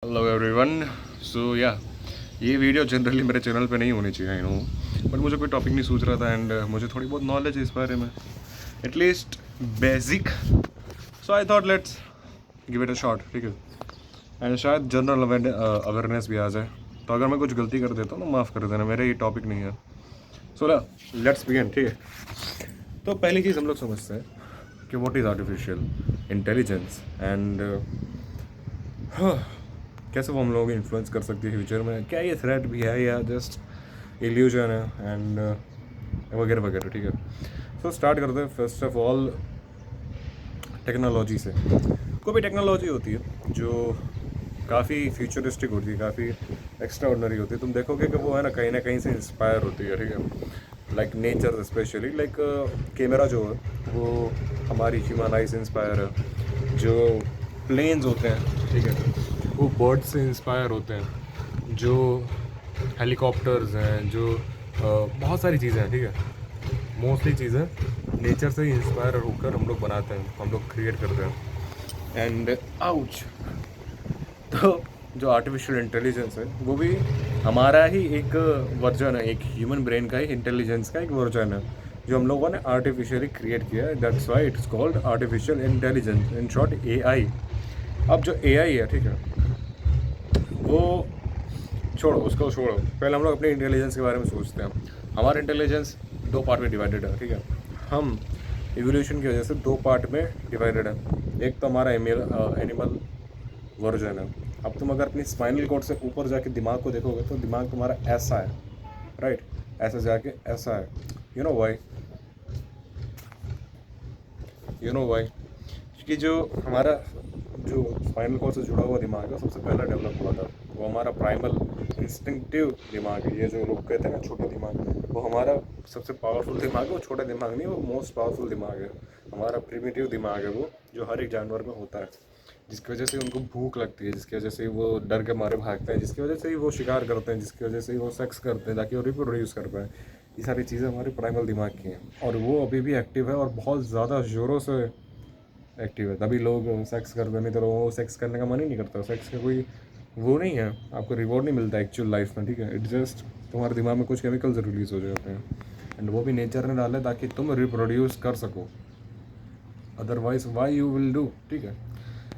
Hello everyone. सो या ये video generally मेरे चैनल पे नहीं होनी चाहिए, आई नो, बट मुझे कोई टॉपिक नहीं सूझ रहा था एंड मुझे थोड़ी बहुत नॉलेज है इस बारे में, at least basic. So I thought let's give it a shot, ठीक है। एंड शायद जनरल अवेयरनेस भी आ जाए, तो अगर मैं कुछ गलती कर देता हूँ ना माफ़ कर देना, मेरा ये टॉपिक नहीं है। सो लेट्स बिगिन, ठीक है। तो पहली चीज़ हम लोग समझते हैं कि what is artificial intelligence and कैसे वो हम लोगों को इन्फ्लुएंस कर सकती है फ्यूचर में, क्या ये थ्रेट भी है या जस्ट इल्यूजन है एंड वगैरह वगैरह, ठीक है। सो स्टार्ट करते हैं फर्स्ट ऑफ ऑल टेक्नोलॉजी से। कोई भी टेक्नोलॉजी होती है जो काफ़ी फ्यूचरिस्टिक होती है, काफ़ी एक्स्ट्रा ऑर्डनरी होती है, तुम देखोगे कि वो है ना कहीं से इंस्पायर होती है, ठीक है। Like nature specially, like camera जो है वो हमारी ह्यूमन आई से इंस्पायर है। जो प्लेन्स होते हैं, ठीक है, वो बर्ड से इंस्पायर होते हैं। जो हेलीकॉप्टर्स हैं, जो बहुत सारी चीज़ें हैं, ठीक है, मोस्टली चीज़ें नेचर से ही इंस्पायर होकर हम लोग बनाते हैं, हम लोग क्रिएट करते हैं। एंड आउच, तो जो आर्टिफिशियल इंटेलिजेंस है वो भी हमारा ही एक वर्जन है, एक ह्यूमन ब्रेन का ही इंटेलिजेंस का एक वर्जन है जो हम लोगों ने आर्टिफिशियली क्रिएट किया है। That's why it's called artificial intelligence, in short AI. अब जो एआई है, ठीक है, वो छोड़ो, उसको छोड़ो, पहले हम लोग अपने इंटेलिजेंस के बारे में सोचते हैं। हमारा इंटेलिजेंस दो पार्ट में डिवाइडेड है, ठीक है। हम इवोल्यूशन की वजह से दो पार्ट में डिवाइडेड है। एक तो हमारा एनिमल वर्जन है। अब तुम अगर अपनी स्पाइनल कॉर्ड से ऊपर जाके दिमाग को देखोगे तो दिमाग तुम्हारा ऐसा है, राइट, ऐसा जाके ऐसा है। You know Y? You know Y? क्योंकि जो हमारा जो स्पाइनल कॉर्ड से जुड़ा हुआ दिमाग है सबसे पहला डेवलप हुआ था, वो हमारा प्राइमल इंस्टिंक्टिव दिमाग है। ये जो लोग कहते हैं ना छोटा दिमाग, वो हमारा सबसे पावरफुल दिमाग है। वो छोटा दिमाग नहीं, वो मोस्ट पावरफुल दिमाग है। हमारा प्रिमिटिव दिमाग है वो, जो हर एक जानवर में होता है, जिसकी वजह से उनको भूख लगती है, जिसकी वजह से वो डर के मारे भागते हैं, जिसकी वजह से ही वो शिकार करते हैं, जिसकी वजह से ही वो सेक्स करते हैं ताकि वो रिप्रोड्यूस कर पाए। ये सारी चीज़ें हमारे प्राइमल दिमाग की हैं और वो अभी भी एक्टिव है और बहुत ज़्यादा ज़ोरों से एक्टिव है। तभी लोग सेक्स करते हैं, नहीं तो वो सेक्स करने का मन ही नहीं करता। सेक्स का कोई वो नहीं है, आपको रिवॉर्ड नहीं मिलता एक्चुअल लाइफ में, ठीक है। इट जस्ट तुम्हारे दिमाग में कुछ केमिकल्स रिलीज हो जाते हैं एंड वो भी नेचर ने डाले ताकि तुम रिप्रोड्यूस कर सको, otherwise why you will do, ठीक है।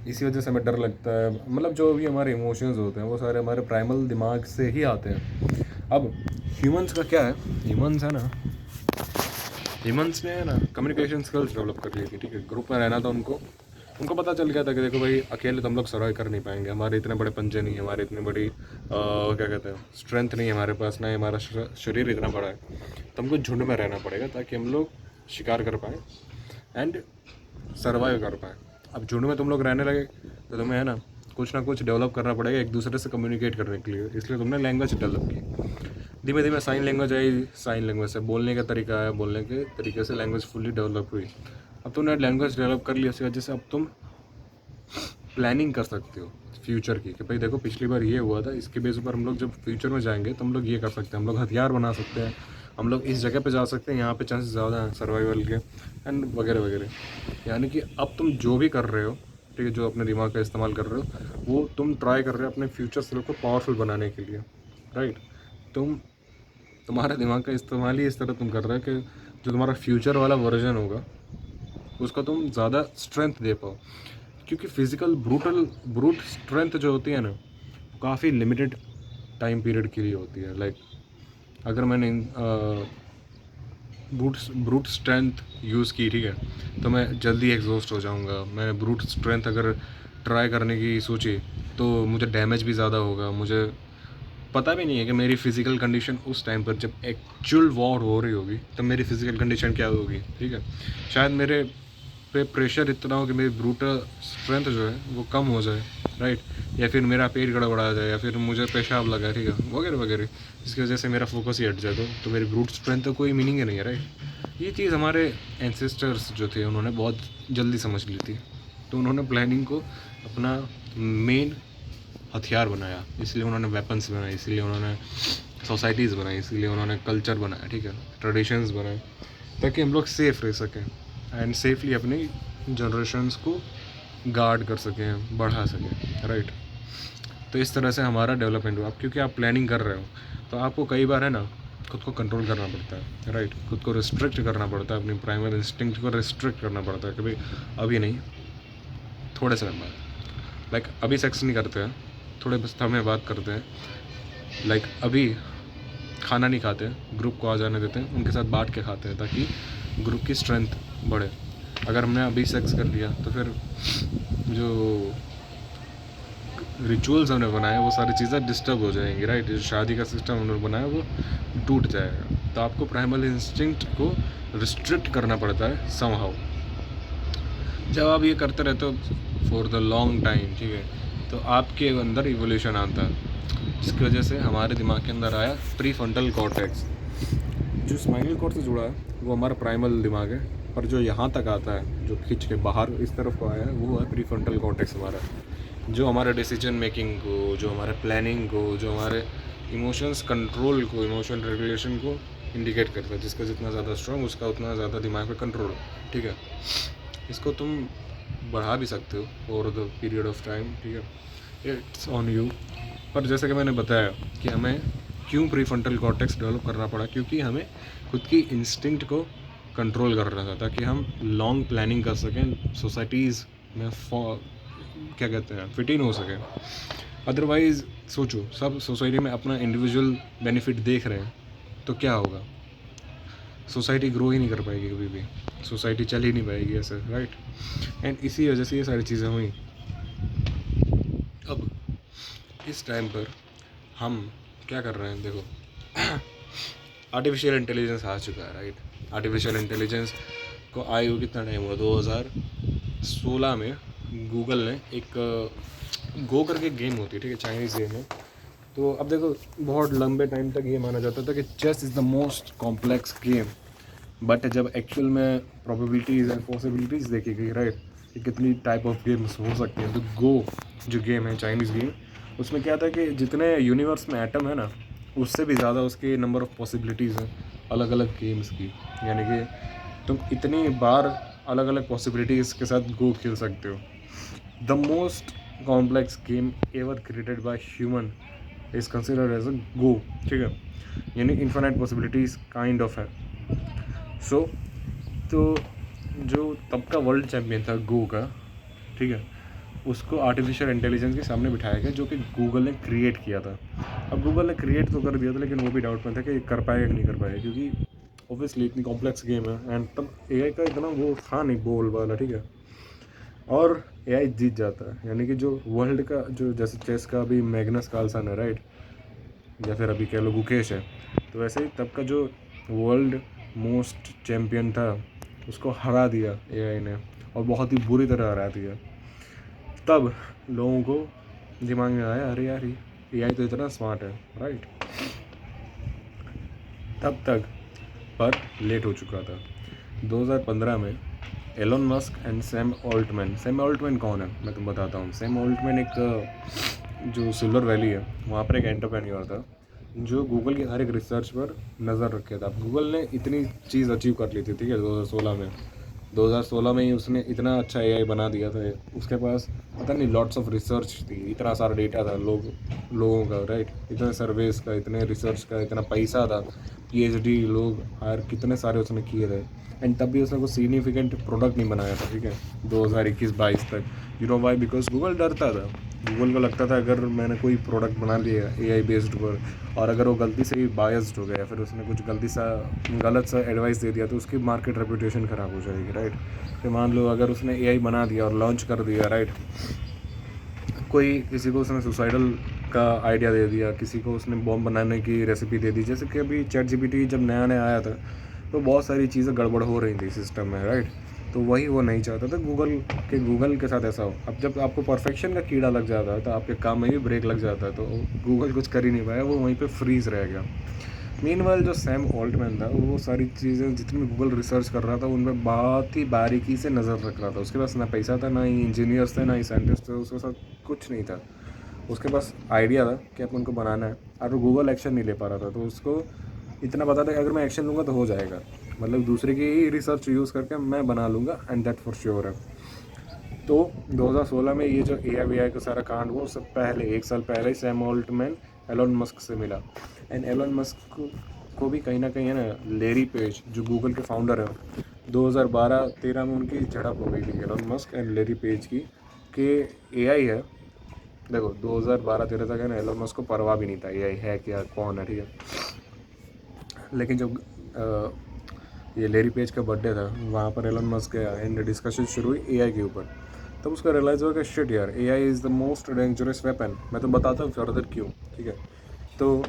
इसी वजह से हमें डर लगता है। मतलब जो भी हमारे इमोशंस होते हैं वो सारे हमारे प्राइमल दिमाग से ही आते हैं। अब ह्यूमंस का क्या है, ह्यूमंस है ना, ह्यूमंस ने ना कम्युनिकेशन स्किल्स डेवलप कर ली थी, ठीक है। ग्रुप में रहना था उनको, उनको पता चल गया था कि देखो भाई अकेले तो हम लोग सर्वाइव कर नहीं पाएंगे, हमारे इतने बड़े पंजे नहीं है, हमारे इतनी बड़ी क्या कहते हैं स्ट्रेंथ नहीं है हमारे पास, ना ही हमारा शरीर इतना बड़ा है। तो हमको झुंड में रहना पड़ेगा ताकि हम लोग शिकार कर पाएँ एंड सर्वाइव कर पाएँ। अब झुंड में तुम लोग रहने लगे तो तुम्हें है ना कुछ डेवलप करना पड़ेगा एक दूसरे से कम्युनिकेट करने के लिए, इसलिए तुमने लैंग्वेज डेवलप की। धीमे धीमे साइन लैंग्वेज आई, साइन लैंग्वेज से बोलने का तरीका आया, बोलने के तरीके से लैंग्वेज फुल्ली डेवलप हुई। अब तुमने लैंग्वेज डेवलप कर लिया, उसकी वजह से अब तुम प्लानिंग कर सकते हो फ्यूचर की कि भाई देखो पिछली बार ये हुआ था, इसके बेस पर हम लोग जब फ्यूचर में जाएंगे तो हम लोग ये कर सकते हैं, हम लोग हथियार बना सकते हैं, हम लोग इस जगह पे जा सकते हैं, यहाँ पे चांसेस ज़्यादा हैं सर्वाइवल के एंड वगैरह वगैरह। यानी कि अब तुम जो भी कर रहे हो, ठीक है, जो अपने दिमाग का इस्तेमाल कर रहे हो वो तुम ट्राई कर रहे हो अपने फ्यूचर सेल्फ को पावरफुल बनाने के लिए, राइट। तुम्हारा दिमाग का इस्तेमाल ही इस तरह तुम कर रहे हो कि जो तुम्हारा फ्यूचर वाला वर्जन होगा उसका तुम ज़्यादा स्ट्रेंथ दे पाओ। क्योंकि फिज़िकल ब्रूट स्ट्रेंथ जो होती है ना काफ़ी लिमिटेड टाइम पीरियड के लिए होती है। लाइक अगर मैंने ब्रूट स्ट्रेंथ यूज़ की, ठीक है, तो मैं जल्दी एग्जॉस्ट हो जाऊंगा। मैंने ब्रूट स्ट्रेंथ अगर ट्राई करने की सोची तो मुझे डैमेज भी ज़्यादा होगा। मुझे पता भी नहीं है कि मेरी फ़िज़िकल कंडीशन उस टाइम पर जब एक्चुअल वॉर हो रही होगी तब मेरी फ़िज़िकल कंडीशन क्या होगी, ठीक है। शायद मेरे पे प्रेशर इतना हो कि मेरी ब्रूटल स्ट्रेंथ जो है वो कम हो जाए, राइट, या फिर मेरा पेट गड़बड़ा जाए, या फिर मुझे पेशाब लगा, ठीक है, वगैरह वगैरह, जिसकी वजह से मेरा फोकस ही हट जाए तो मेरी ब्रूट स्ट्रेंथ तो कोई मीनिंग ही नहीं है, राइट। ये चीज़ हमारे एंसेस्टर्स जो थे उन्होंने बहुत जल्दी समझ ली थी, तो उन्होंने प्लानिंग को अपना मेन हथियार बनाया, इसलिए उन्होंने वेपन्स बनाए, इसलिए उन्होंने सोसाइटीज़ बनाई, इसलिए उन्होंने कल्चर बनाया, ठीक है, ट्रेडिशंस बनाए, ताकि हम लोग सेफ़ रह सकें एंड सेफली अपनी जनरेशन्स को गार्ड कर सकें, बढ़ा सकें, राइट। तो इस तरह से हमारा डेवलपमेंट हुआ। क्योंकि आप प्लानिंग कर रहे हो तो आपको कई बार है ना खुद को कंट्रोल करना पड़ता है, राइट। खुद को रिस्ट्रिक्ट करना पड़ता है, अपनी प्राइमरी इंस्टिंक्ट को रिस्ट्रिक्ट करना पड़ता है। कभी अभी नहीं, थोड़े समय बाद, लाइक अभी सेक्स नहीं करते हैं, थोड़े समय बाद करते हैं। लाइक अभी खाना नहीं खाते, ग्रुप को आ जाने देते हैं, उनके साथ बांट के खाते हैं ताकि ग्रुप की स्ट्रेंथ बढ़े। अगर हमने अभी सेक्स कर लिया तो फिर जो रिचुअल्स हमने बनाए वो सारी चीज़ें डिस्टर्ब हो जाएंगी, राइट। जो शादी का सिस्टम हमने बनाया वो टूट जाएगा। तो आपको प्राइमल इंस्टिंक्ट को रिस्ट्रिक्ट करना पड़ता है समहाउ। जब आप ये करते रहते हो फॉर द लॉन्ग टाइम, ठीक है, तो आपके अंदर इवोल्यूशन आता है, जिसकी वजह से हमारे दिमाग के अंदर आया प्री फ्रंटल कॉर्टेक्स। जो स्पाइनल कॉर्ड से जुड़ा है वो हमारा प्राइमल दिमाग है, पर जो यहाँ तक आता है, जो खींच के बाहर इस तरफ को आया है, वो है प्री फ्रंटल कॉर्टेक्स हमारा, जो हमारे डिसीजन मेकिंग को, जो हमारे प्लानिंग को, जो हमारे इमोशंस कंट्रोल को, इमोशन रेगुलेशन को इंडिकेट करता है। जिसका जितना ज़्यादा स्ट्रॉन्ग उसका उतना ज़्यादा दिमाग पे कंट्रोल हो, ठीक है। इसको तुम बढ़ा भी सकते हो over the period of time, ठीक है, इट्स ऑन यू। पर जैसे कि मैंने बताया कि हमें क्यों प्री फ्रंटल कॉर्टेक्स डेवलप करना पड़ा, क्योंकि हमें खुद की इंस्टिंक्ट को कंट्रोल करना था ताकि हम लॉन्ग प्लानिंग कर सकें, सोसाइटीज़ में क्या कहते हैं फिट इन हो सके। अदरवाइज़ सोचो, सब सोसाइटी में अपना इंडिविजुअल बेनिफिट देख रहे हैं तो क्या होगा, सोसाइटी ग्रो ही नहीं कर पाएगी, कभी भी सोसाइटी चल ही नहीं पाएगी ऐसे, राइट। एंड इसी वजह से ये सारी चीज़ें हुई। अब इस टाइम पर हम क्या कर रहे हैं, देखो आर्टिफिशियल इंटेलिजेंस आ चुका है, राइट। आर्टिफिशियल इंटेलिजेंस को आए हुए कितना टाइम हुआ, 2016 में गूगल ने एक गो करके गेम होती है, ठीक है, चाइनीज़ गेम है। तो अब देखो बहुत लंबे टाइम तक ये माना जाता था कि chess is the most complex game, but जब एक्चुअल में प्रोबेबिलिटीज़ एंड पॉसिबिलिटीज़ देखी गई, राइट, कि कितनी टाइप ऑफ गेम्स हो सकती हैं, तो गो जो गेम है चाइनीज़ गेम, उसमें क्या था कि जितने यूनिवर्स में एटम है ना, उससे भी ज़्यादा उसके नंबर ऑफ़ पॉसिबिलिटीज़ हैं अलग अलग गेम्स की। यानी कि तुम इतनी बार अलग अलग पॉसिबिलिटीज़ के साथ गो खेल सकते हो। The most complex game ever created by human is considered as a go, ठीक है, यानी इन्फिनिट पॉसिबिलिटीज़ काइंड ऑफ है। सो तो जो तब का वर्ल्ड चैम्पियन था गो का, ठीक है, उसको आर्टिफिशियल इंटेलिजेंस के सामने बिठाया गया, जो कि गूगल ने क्रिएट किया था। अब गूगल ने क्रिएट तो कर दिया था, लेकिन वो भी डाउट में था कि कर पाएगा कि नहीं कर पाएगा, क्योंकि ऑब्वियसली इतनी कॉम्प्लेक्स गेम है। एंड तब एआई का इतना वो था नहीं बोल वाला, ठीक है, और एआई जीत जाता है। यानी कि जो वर्ल्ड का जो जैसे चेस का अभी मैग्नस कार्लसन है, राइट, या फिर अभी कह लो गुकेश है, तो वैसे ही तब का जो वर्ल्ड मोस्ट चैम्पियन था उसको हरा दिया एआई ने, और बहुत ही बुरी तरह हरा दिया। तब लोगों को दिमाग में आया, अरे यार एआई तो इतना स्मार्ट है, राइट। तब तक पर लेट हो चुका था। 2015 में Elon Musk and Sam Altman कौन है मैं तुम बताता हूँ। सैम ऑल्टमैन एक जो सिल्वर वैली है वहाँ पर एक एंटरप्रेन्योर था, जो गूगल की हर एक रिसर्च पर नज़र रखे था। गूगल ने इतनी चीज़ अचीव कर ली थी, ठीक है, 2016 में ही उसने इतना अच्छा एआई बना दिया था। उसके पास पता नहीं लॉट्स ऑफ रिसर्च थी, इतना सारा डेटा था लोगों का, राइट, इतने सर्वेस का, इतने रिसर्च का, इतना पैसा था, पीएचडी लोग हायर कितने सारे उसने किए थे। एंड तब भी उसने कुछ सिग्निफिकेंट प्रोडक्ट नहीं बनाया था, ठीक है, 2021-22 तक। You know why, because Google डरता था। गूगल को लगता था अगर मैंने कोई प्रोडक्ट बना लिया एआई बेस्ड पर, और अगर वो गलती से ही बायस्ड हो गया, फिर उसने कुछ गलत सा एडवाइस दे दिया, तो उसकी मार्केट रेपुटेशन ख़राब हो जाएगी, राइट। फिर मान लो अगर उसने एआई बना दिया और लॉन्च कर दिया, राइट, कोई किसी को उसने सुसाइडल का आइडिया दे दिया, किसी को उसने बॉम्ब बनाने की रेसिपी दे दी, जैसे कि अभी ChatGPT जब नया नया आया था तो बहुत सारी चीज़ें गड़बड़ हो रही थी सिस्टम में, राइट। तो वही वो नहीं चाहता था गूगल के साथ ऐसा हो। अब जब आपको परफेक्शन का कीड़ा लग जाता है तो आपके काम में भी ब्रेक लग जाता है, तो गूगल कुछ कर ही नहीं पाया, वो वहीं पे फ्रीज रह गया। मीनवाइल जो सैम ऑल्टमैन था वो सारी चीज़ें जितनी भी गूगल रिसर्च कर रहा था उनमें बहुत ही बारीकी से नज़र रख रहा था। उसके पास ना पैसा था, ना ही इंजीनियर्स थे, ना ही साइंटिस्ट थे, उसके साथ कुछ नहीं था। उसके पास आइडिया था कि अपन को बनाना है, और गूगल एक्शन नहीं ले पा रहा था, तो उसको इतना पता था कि अगर मैं एक्शन लूँगा तो हो जाएगा, मतलब दूसरे की ही रिसर्च यूज़ करके मैं बना लूँगा, एंड दैट फॉर श्योर है। तो 2016 में ये जो AI का सारा कांड हुआ, उससे पहले 1 साल पहले ही सैम ऑल्टमैन एलोन मस्क से मिला। एंड एलोन मस्क को भी कहीं ना कहीं है ना, लेरी पेज जो गूगल के फाउंडर है, 2012-13 में उनकी झड़प हो गई थी Elon Musk and Larry Page की, कि AI है। देखो 2012-13 तक है ना, एलोन मस्क को परवाह भी नहीं था AI है क्या, कौन है, ठीक है। लेकिन जब ये लेरी पेज का बर्थडे था, वहाँ पर एलोन मस्क गया एंड डिस्कशन शुरू हुई AI के ऊपर। तब उसका रियलाइज़ हुआ कि शिट यार, AI is the most dangerous weapon. मैं तो बताता हूँ फर्दर क्यों, ठीक है। तो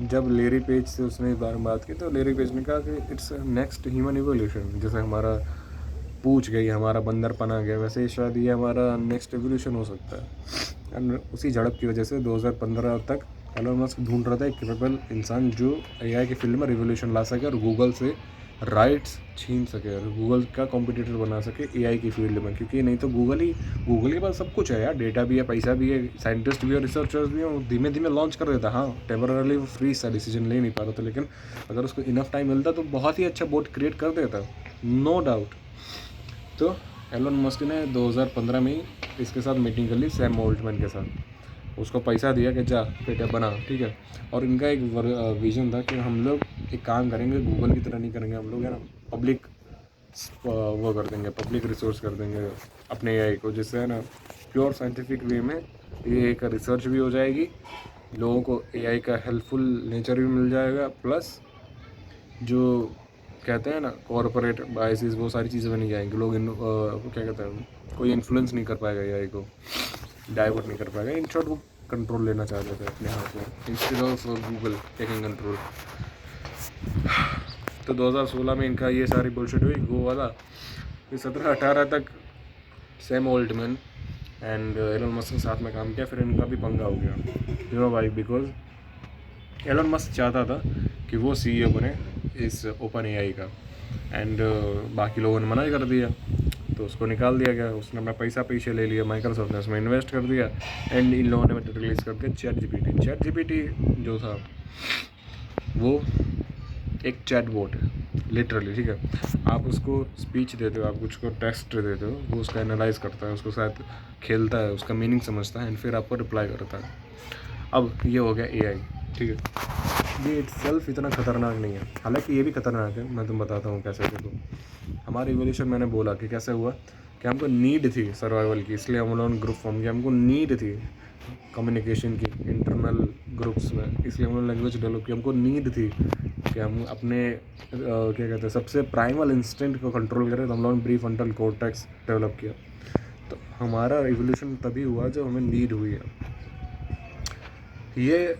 जब लेरी पेज से उसने इस बारे में बात की, तो लेरी पेज ने कहा कि इट्स नेक्स्ट ह्यूमन इवोल्यूशन। जैसे हमारा पूछ गई, हमारा बंदरपन आ गया, वैसे ही शायद ये हमारा नेक्स्ट एवोल्यूशन हो सकता है। एंड उसी झड़प की वजह से 2015 तक एलोन मस्क ढूंढ रहा था एक कैपेबल इंसान जो AI की फील्ड में रिवोल्यूशन ला सके और गूगल से राइट्स छीन सके और गूगल का कॉम्पिटिटर बना सके AI की फील्ड में। क्योंकि नहीं तो गूगल के पास सब कुछ है यार, डेटा भी है, पैसा भी है, साइंटिस्ट भी है, रिसर्चर्स भी हैं। धीमे धीमे लॉन्च कर देता। हाँ, टेम्पररी वो फ्री सा डिसीजन ले नहीं पा रहा था, लेकिन अगर उसको इनफ टाइम मिलता तो बहुत ही अच्छा बोट क्रिएट कर देता, नो डाउट। तो एलोन मस्क ने 2015 में ही इसके साथ मीटिंग कर ली, सैम ऑल्टमैन के साथ। उसको पैसा दिया कि जा बेटा बना, ठीक है। और इनका एक विजन था कि हम लोग एक काम करेंगे, गूगल की तरह नहीं करेंगे हम लोग, है ना, पब्लिक वो कर देंगे, पब्लिक रिसोर्स कर देंगे अपने AI को, जिससे है ना प्योर साइंटिफिक वे में AI का रिसर्च भी हो जाएगी, लोगों को AI का हेल्पफुल नेचर भी मिल जाएगा, प्लस जो कहते हैं ना कॉरपोरेट बायसेस, वो सारी चीज़ें बनी जाएंगी। लोग क्या कहते हैं, कोई इन्फ्लुएंस नहीं कर पाएगा AI को, डाइवर्ट नहीं कर पाएगा। इन शॉर्ट वो कंट्रोल लेना चाहते थे अपने हाथ में, instead of Google taking control. तो 2016 में इनका ये सारी बुलशिट हुई, वो वाला। फिर 17-18 तक Sam Altman and Elon Musk के साथ में काम किया, फिर इनका भी पंगा हो गया, you know why, because Elon Musk चाहता था कि वो CEO बने इस ओपन AI का, एंड बाकी लोगों ने मना कर दिया, तो उसको निकाल दिया गया। उसने अपना पैसा पीछे ले लिया, माइक्रोसॉफ्ट ने उसमें इन्वेस्ट कर दिया, एंड इन लोगों ने रिलीज़ कर दिया चैट जीपीटी जो था वो एक चैट बोट है लिटरली, ठीक है। आप उसको स्पीच देते हो, आप उसको टेक्स्ट देते हो, वो उसका एनालाइज करता है, उसको साथ खेलता है, उसका मीनिंग समझता है, एंड फिर आपको रिप्लाई करता है। अब ये हो गया AI, ठीक है। ये इटसेल्फ इतना खतरनाक नहीं है, हालांकि ये भी खतरनाक है, मैं तुम बताता हूँ कैसे। देखो हमारी इवोल्यूशन मैंने बोला कि कैसे हुआ, कि हमको नीड थी सर्वाइवल की, इसलिए हम लोगों ने ग्रुप फॉर्म किया। हमको नीड थी कम्युनिकेशन की इंटरनल ग्रुप्स में, इसलिए हम लोगों ने लैंग्वेज डेवलप की। हमको नीड थी कि हम अपने क्या कहते हैं सबसे प्राइमल इंस्टिंक्ट को कंट्रोल करें, तो हम लोगों ने प्री फ्रंटल कॉर्टेक्स डेवलप किया। तो हमारा इवोल्यूशन तभी हुआ जब हमें नीड हुई है। ये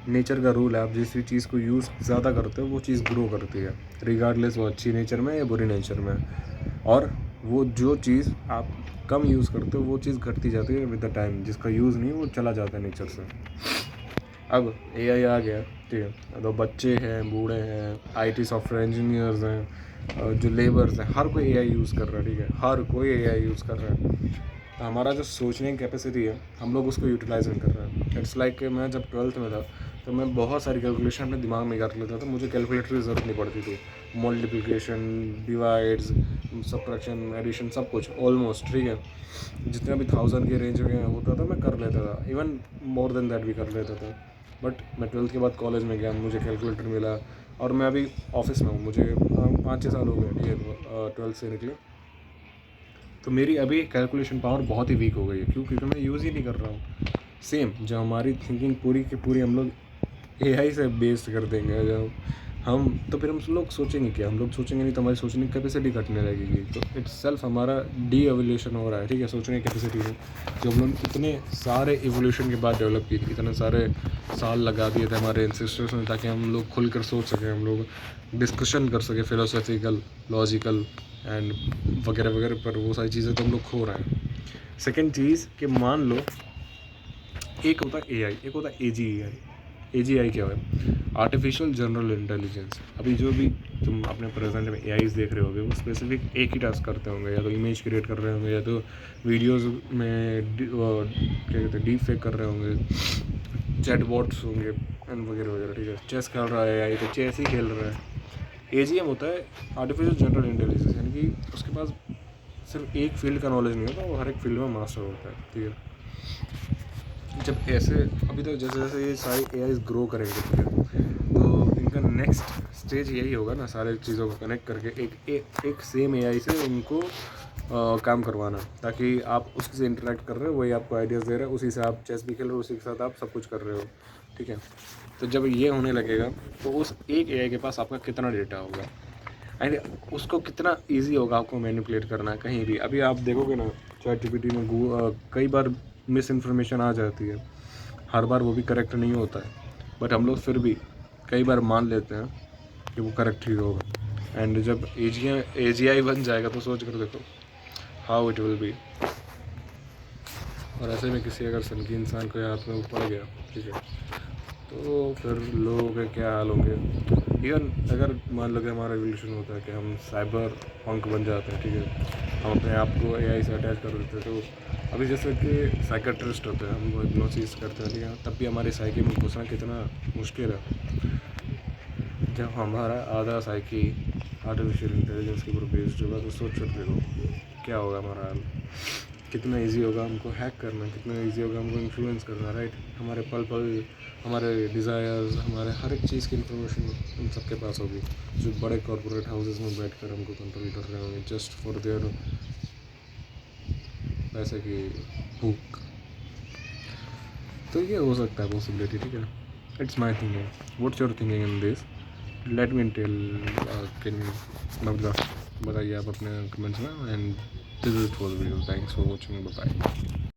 नेचर का रूल है, आप जिस भी चीज़ को यूज़ ज़्यादा करते हो वो चीज़ ग्रो करती है, रिगार्डलेस वो अच्छी नेचर में या बुरी नेचर में। और वो जो चीज़ आप कम यूज़ करते हो वो चीज़ घटती जाती है विद द टाइम, जिसका यूज़ नहीं वो चला जाता है नेचर से। अब AI आ गया, ठीक है, तो बच्चे हैं, बूढ़े हैं, IT सॉफ्टवेयर इंजीनियर्स हैं, जो लेबर्स हैं, हर कोई AI यूज़ कर रहा है, ठीक है, हर कोई AI यूज़ कर रहा है। तो हमारा जो सोचने की कैपेसिटी है, हम लोग उसको यूटिलाइज नहीं कर रहे हैं। इट्स लाइक मैं जब 12th में था तो मैं बहुत सारी कैलकुलेशन अपने दिमाग में कर लेता था, मुझे कैलकुलेटर की ज़रूरत नहीं पड़ती थी। मल्टीप्लिकेशन, डिवाइड्स, सब्ट्रैक्शन, एडिशन, सब कुछ ऑलमोस्ट, ठीक है, जितना भी 1000 के रेंज में होता था मैं कर लेता था, इवन मोर देन दैट भी कर लेता था। बट मैं 12th के बाद कॉलेज में गया, मुझे कैलकुलेटर मिला, और मैं अभी ऑफिस में हूँ, मुझे 5-6 साल हो गए, ठीक है, 12th से निकले। तो मेरी अभी कैलकुलेशन पावर बहुत ही वीक हो गई है, क्योंकि मैं यूज़ ही नहीं कर रहा हूँ। सेम जो हमारी थिंकिंग पूरी की पूरी हम लोग AI से बेस्ड कर देंगे जब हम, तो फिर हम लोग सोचेंगे क्या, हम लोग सोचेंगे नहीं, तो हमारी सोचने की कैपेसिटी घटने लगेगी। तो इट्स सेल्फ हमारा डी एवोल्यूशन हो रहा है, ठीक है, सोचने की कैपेसिटी में, जो हम लोग इतने सारे एवोल्यूशन के बाद डेवलप की थी, इतने सारे साल लगा दिए थे हमारे एंसेस्टर्स ने, ताकि हम लोग खुल कर सोच सकें, हम लोग डिस्कशन कर सकें फिलोसॉफिकल, लॉजिकल एंड वगैरह वगैरह। पर वो सारी चीज़ें तो हम लोग खो रहे हैं। सेकेंड चीज़ कि मान लो एक होता है AI, एक होता है AGI। AGI क्या है? Artificial general intelligence. अभी जो भी तुम अपने प्रेजेंट में AIs देख रहे होगे वो स्पेसिफिक एक ही टास्क करते होंगे, या तो इमेज क्रिएट कर रहे होंगे, या तो वीडियोज़ में क्या कहते हैं डीप फेक कर रहे होंगे, चैट बॉट्स होंगे एंड वगैरह वगैरह, ठीक है। चेस खेल रहा है AI तो चेस ही खेल रहा है। AGM होता है आर्टिफिशियल जनरल इंटेलिजेंस, यानी कि उसके पास सिर्फ एक फील्ड का नॉलेज नहीं होता, वो हर एक फील्ड में मास्टर होता है, ठीक है। जब ऐसे अभी तो जैसे जैसे ये सारी एआई ग्रो करेंगे, ठीक है, तो इनका नेक्स्ट स्टेज यही होगा ना, सारे चीज़ों को कनेक्ट करके एक सेम एआई से उनको काम करवाना, ताकि आप उससे से इंटरेक्ट कर रहे हो, वही आपको आइडियाज़ दे रहे हो, उसी से आप चेस भी खेल रहे हो, उसी के साथ आप सब कुछ कर रहे हो, ठीक है। तो जब ये होने लगेगा तो उस एक एआई के पास आपका कितना डेटा होगा एंड उसको कितना इजी होगा आपको मैनिपुलेट करना कहीं भी। अभी आप देखोगे ना ChatGPT में कई बार मिस इन्फॉर्मेशन आ जाती है, हर बार वो भी करेक्ट नहीं होता है, बट हम लोग फिर भी कई बार मान लेते हैं कि वो करेक्ट ही होगा। एंड जब AGI बन जाएगा तो सोच कर देखो हाउ इट विल बी। और ऐसे में किसी अगर सनकी इंसान के हाथ में वो पड़ गया, ठीक है, तो फिर लोगों के क्या हाल होंगे। इवन अगर मान लो कि हमारा एवोल्यूशन होता है कि हम साइबर पंक बन जाते हैं, ठीक है, हम अपने आप को AI से अटैच कर देते हैं, तो अभी जैसे कि साइकेट्रिस्ट होते हैं, हम वो हिप्नोसिस करते हैं, ठीक है, तब भी हमारी साइकी में घुसना कितना मुश्किल है। जब हमारा आधा साइकी आर्टिफिशियल इंटेलिजेंस के ऊपर बेस्ड होगा, तो सोच सकते हो क्या होगा हमारा हाल। कितना इजी होगा हमको हैक करना, कितना इजी होगा हमको इन्फ्लुएंस करना, राइट। हमारे पल पल, हमारे डिज़ायर्स, हमारे हर एक चीज़ की इन्फॉर्मेशन उन सबके पास होगी, जो बड़े कॉर्पोरेट हाउसेस में बैठ कर हमको कंट्रोल कर रहे होंगे जस्ट फॉर देयर पैसे की भूख। तो ये हो सकता है पॉसिबिलिटी, ठीक है। It's my thinking, what's your thinking in this, let me tell, can मतलब बताइए आप अपने कमेंट्स में। And this is for video, thanks for watching, bye.